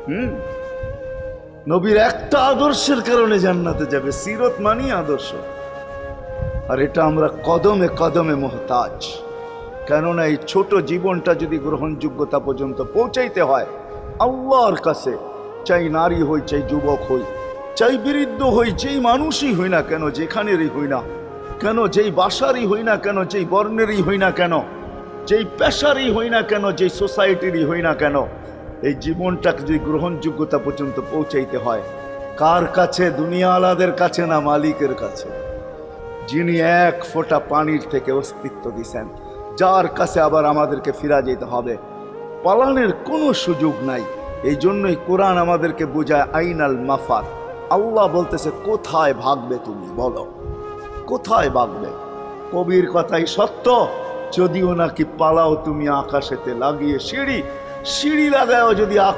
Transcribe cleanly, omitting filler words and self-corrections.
হুম, নবীর একটা আদর্শের কারণে জান্নাতে যাবে। সিরত মানি আদর্শ। আর এটা আমরা কদমে কদমে মোহতাজ। কেননা এই ছোট জীবনটা যদি গ্রহণযোগ্যতা পর্যন্ত পৌঁছাইতে হয় আল্লাহর কাছে, চাই নারী হই, চাই যুবক হই, চাই বৃদ্ধ হই, যেই মানুষই হই না কেন, যেখানেরই হই না কেন, যেই বাসারই হই না কেন, যেই বর্ণেরই হই না কেন, যেই পেশারই হই না কেন, যেই সোসাইটিরই হই না কেন, এই জীবনটাকে যদি গ্রহণযোগ্যতা পর্যন্ত পৌঁছাইতে হয় কার কাছে? দুনিয়াওয়ালাদের কাছে না, মালিকের কাছে, যিনি এক ফোঁটা পানির থেকে অস্তিত্ব দিছেন, যার কাছে আবার আমাদেরকে ফিরা যেতে হবে। পালানের কোনো সুযোগ নাই। এই জন্যই কোরআন আমাদেরকে বোঝায় আইনাল মাফার। আল্লাহ বলতেছে কোথায় ভাগবে তুমি, বলো কোথায় ভাগবে? কবির কথাই সত্য, যদিও নাকি পালাও তুমি আকাশেতে লাগিয়ে সিঁড়ি, সিঁড়ি লাগাও যদি আকাশ